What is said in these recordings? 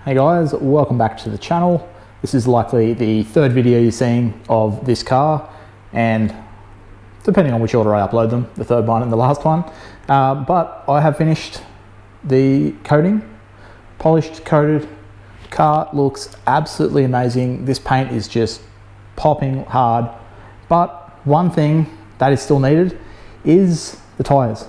Hey guys, welcome back to the channel. This is likely the third video you're seeing of this car, and depending on which order I upload them, the third one and the last one. But I have finished the coating, polished, coated. Car looks absolutely amazing. This paint is just popping hard. But one thing that is still needed is the tyres.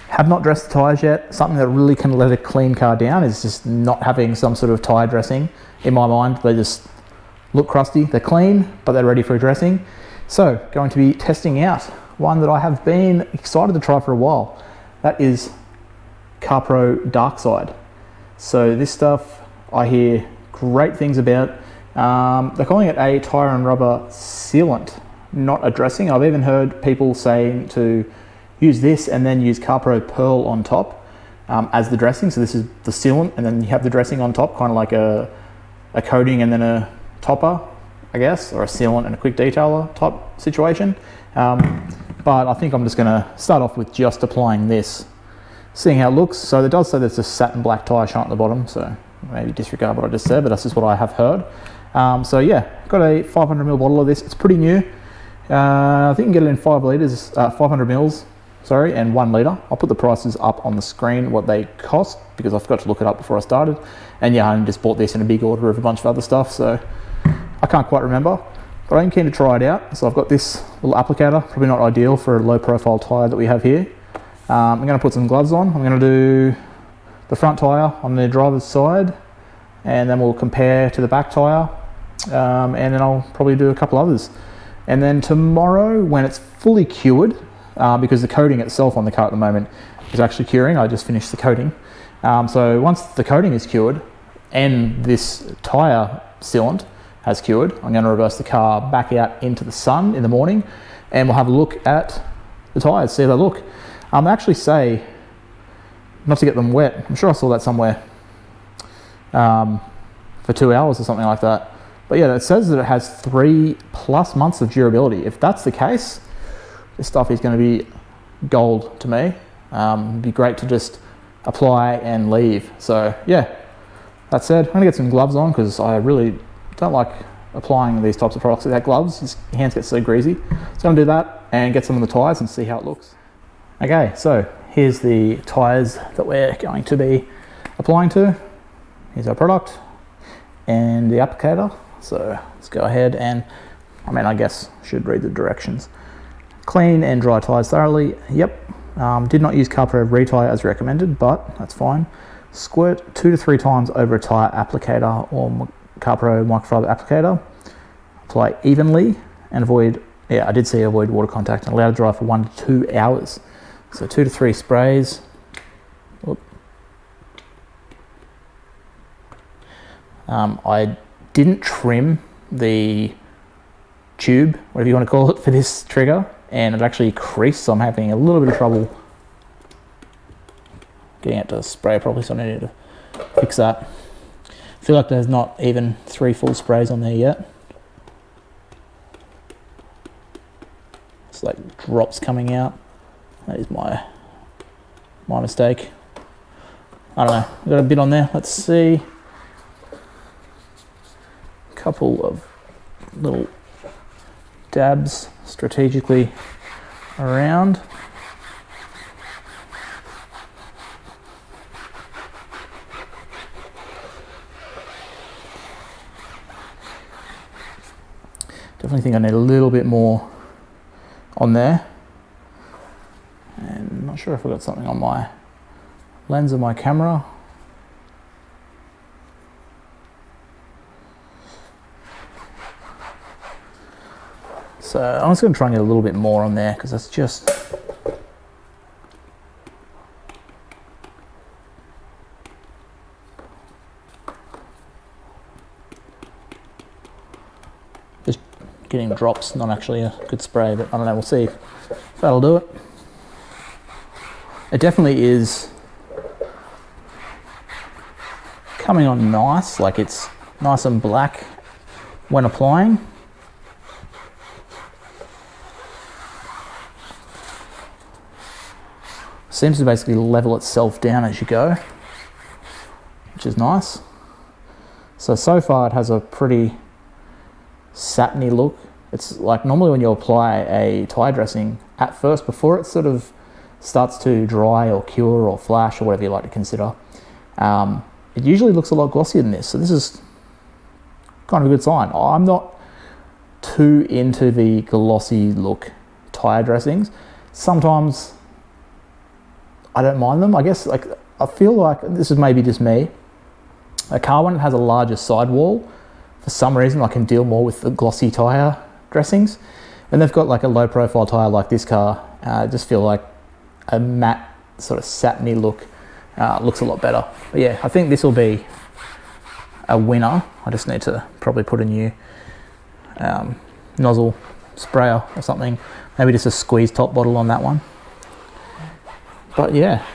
Have not dressed the tyres yet. Something that really can let a clean car down is just not having some sort of tyre dressing. In my mind, they just look crusty. They're clean, but they're ready for dressing. So, going to be testing out one that I have been excited to try for a while. That is Carpro Darkside. So this stuff I hear great things about. They're calling it a tyre and rubber sealant, not a dressing. I've even heard people saying to use this and then use Carpro Pearl on top as the dressing. So this is the sealant, and then you have the dressing on top, kind of like a coating and then a topper, I guess, or a sealant and a quick detailer type situation. But I think I'm just going to start off with just applying this, seeing how it looks. So it does say there's a satin black tyre shine at the bottom, so maybe disregard what I just said, but that's just what I have heard. So yeah, got a 500ml bottle of this. It's pretty new. I think you can get it in 500 mils. Sorry, and 1 litre. I'll put the prices up on the screen, what they cost, because I forgot to look it up before I started. And yeah, I just bought this in a big order of a bunch of other stuff, so I can't quite remember. But I'm keen to try it out. So I've got this little applicator, probably not ideal for a low profile tyre that we have here. I'm going to put some gloves on. I'm going to do the front tyre on the driver's side, and then we'll compare to the back tyre, and then I'll probably do a couple others. And then tomorrow, when it's fully cured, because the coating itself on the car at the moment is actually curing. I just finished the coating. So once the coating is cured and this tyre sealant has cured, I'm going to reverse the car back out into the sun in the morning, and we'll have a look at the tyres, see how they look. They actually say not to get them wet. I'm sure I saw that somewhere for 2 hours or something like that. But yeah, it says that it has 3+ months of durability. If that's the case, this stuff is going to be gold to me. It'd be great to just apply and leave. So yeah, that said, I'm gonna get some gloves on because I really don't like applying these types of products without gloves. Your hands get so greasy. So I'm gonna do that and get some of the tyres and see how it looks. Okay, so here's the tyres that we're going to be applying to. Here's our product and the applicator. So let's go ahead and, I guess I should read the directions. Clean and dry tyres thoroughly. Yep. Did not use Carpro retyre as recommended, but that's fine. Squirt 2 to 3 times over a tyre applicator or Carpro microfiber applicator. Apply evenly and avoid, I did say avoid water contact, and allow to dry for 1 to 2 hours. So 2 to 3 sprays. Oop. I didn't trim the tube, whatever you want to call it, for this trigger, and it actually creased, so I'm having a little bit of trouble getting it to spray properly, so I need to fix that. I feel like there's not even 3 full sprays on there yet. It's like drops coming out. That is my mistake. I don't know, I've got a bit on there, let's see. A couple of little dabs strategically around. Definitely think I need a little bit more on there. And I'm not sure if I've got something on my lens of my camera. So I'm just going to try and get a little bit more on there because that's just getting drops, not actually a good spray, but I don't know, we'll see if that'll do it. It definitely is coming on nice, like it's nice and black when applying. Seems to basically level itself down as you go, which is nice. So far it has a pretty satiny look. It's like normally when you apply a tyre dressing at first, before it sort of starts to dry or cure or flash or whatever you like to consider, it usually looks a lot glossier than this. So this is kind of a good sign. I'm not too into the glossy look tyre dressings. Sometimes I don't mind them. I guess like I feel like this is maybe just me. A car, when it has a larger sidewall, for some reason I can deal more with the glossy tyre dressings. When they've got like a low profile tyre like this car, I just feel like a matte sort of satiny look looks a lot better. But yeah, I think this will be a winner. I just need to probably put a new nozzle sprayer or something, maybe just a squeeze top bottle on that one. But yeah,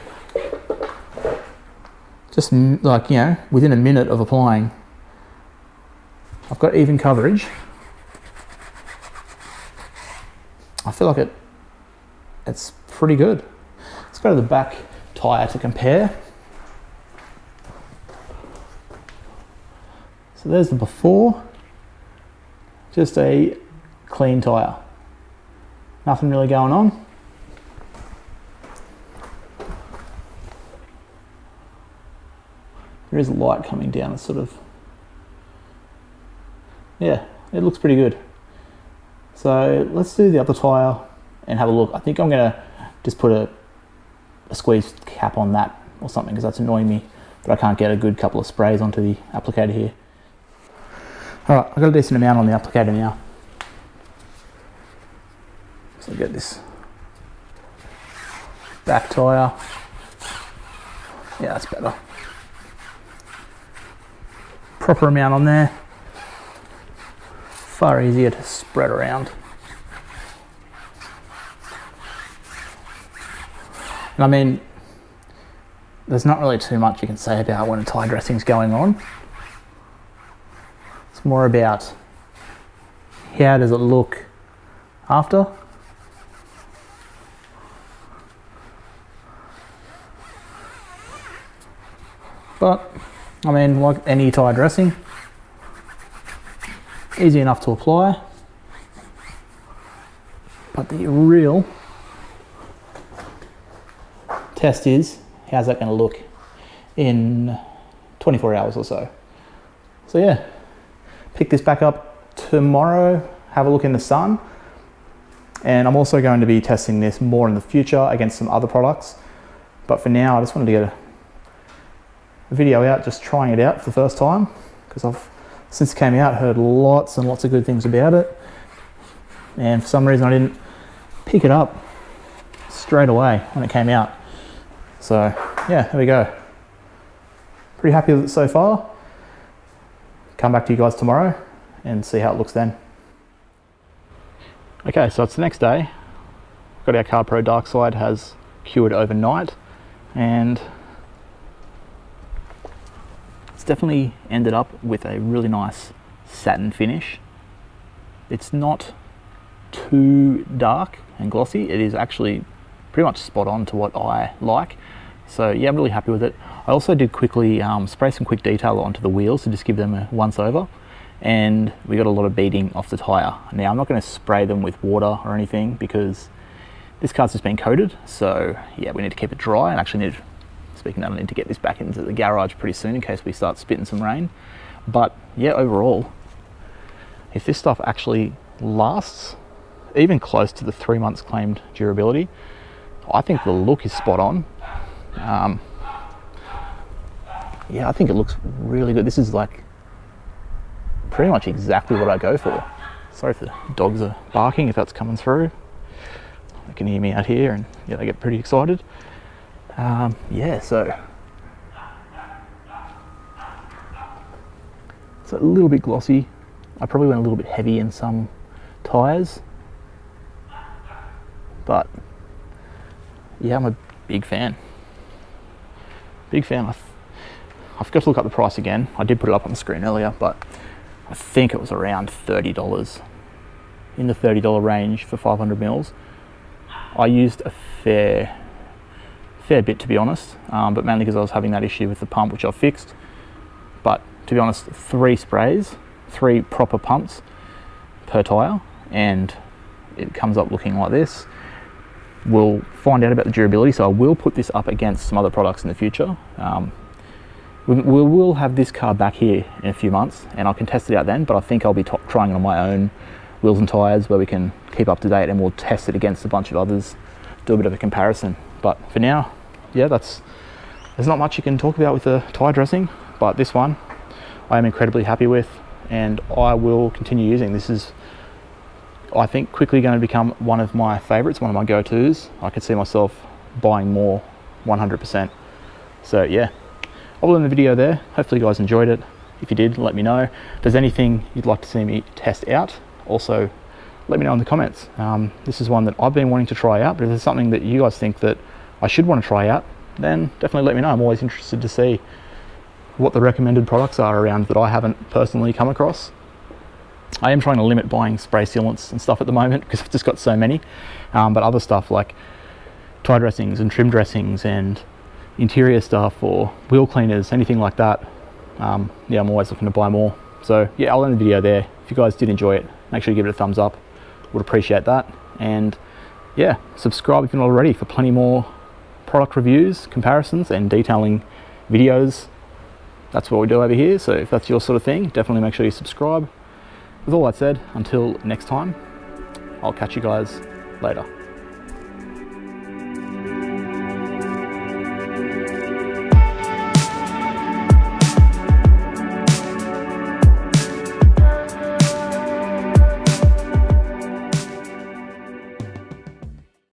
just like, you know, within a minute of applying, I've got even coverage. I feel like it's pretty good. Let's go to the back tyre to compare. So there's the before, just a clean tyre. Nothing really going on. There is light coming down, it's sort of, yeah, it looks pretty good. So let's do the other tyre and have a look. I think I'm gonna just put a squeeze cap on that or something, because that's annoying me that I can't get a good couple of sprays onto the applicator here. All right, I've got a decent amount on the applicator now. So get this back tyre. Yeah, that's better. Proper amount on there. Far easier to spread around. And I mean, there's not really too much you can say about when a tyre dressing's going on. It's more about how does it look after. But I mean, like any tyre dressing, easy enough to apply. But the real test is, how's that going to look in 24 hours or so. So yeah, pick this back up tomorrow, have a look in the sun. And I'm also going to be testing this more in the future against some other products. But for now, I just wanted to get a video out, just trying it out for the first time, because I've, since it came out, heard lots and lots of good things about it. And for some reason I didn't pick it up straight away when it came out. So yeah, there we go. Pretty happy with it so far. Come back to you guys tomorrow and see how it looks then. Okay, so it's the next day. Got our Carpro Darkside, has cured overnight, and it's definitely ended up with a really nice satin finish. It's not too dark and glossy. It is actually pretty much spot on to what I like. So yeah, I'm really happy with it. I also did quickly spray some quick detail onto the wheels to just give them a once over, and we got a lot of beading off the tyre. Now I'm not going to spray them with water or anything because this car's just been coated. So yeah, we need to keep it dry, and actually need to, speaking of that, I need to get this back into the garage pretty soon in case we start spitting some rain. But yeah, overall, if this stuff actually lasts even close to the 3 months claimed durability, I think the look is spot on. Yeah, I think it looks really good. This is like pretty much exactly what I go for. Sorry if the dogs are barking, if that's coming through. They can hear me out here, and yeah, they get pretty excited. Yeah, so it's a little bit glossy. I probably went a little bit heavy in some tyres, but yeah, I'm a big fan. Big fan. I forgot to look up the price again. I did put it up on the screen earlier, but I think it was around $30, in the $30 range for 500 mils. I used a fair bit, to be honest, but mainly because I was having that issue with the pump, which I've fixed. But to be honest, 3 sprays, 3 proper pumps per tyre, and it comes up looking like this. We'll find out about the durability, so I will put this up against some other products in the future. We will have this car back here in a few months, and I can test it out then, but I think I'll be trying it on my own wheels and tyres where we can keep up to date, and we'll test it against a bunch of others, do a bit of a comparison. But for now, yeah, there's not much you can talk about with the tyre dressing, but this one I am incredibly happy with, and I will continue using. This is, I think, quickly going to become one of my favourites, one of my go-tos. I could see myself buying more, 100%. So yeah, I'll end the video there. Hopefully you guys enjoyed it. If you did, let me know. If there's anything you'd like to see me test out, also let me know in the comments. This is one that I've been wanting to try out, but if there's something that you guys think that I should want to try out, then definitely let me know. I'm always interested to see what the recommended products are around that I haven't personally come across. I am trying to limit buying spray sealants and stuff at the moment because I've just got so many, but other stuff like tyre dressings and trim dressings and interior stuff or wheel cleaners, anything like that, yeah, I'm always looking to buy more. So yeah, I'll end the video there. If you guys did enjoy it, make sure you give it a thumbs up, would appreciate that. And yeah, subscribe if you're not already for plenty more product reviews, comparisons and detailing videos. That's what we do over here, so if that's your sort of thing, definitely make sure you subscribe. With all that said, until next time, I'll catch you guys later.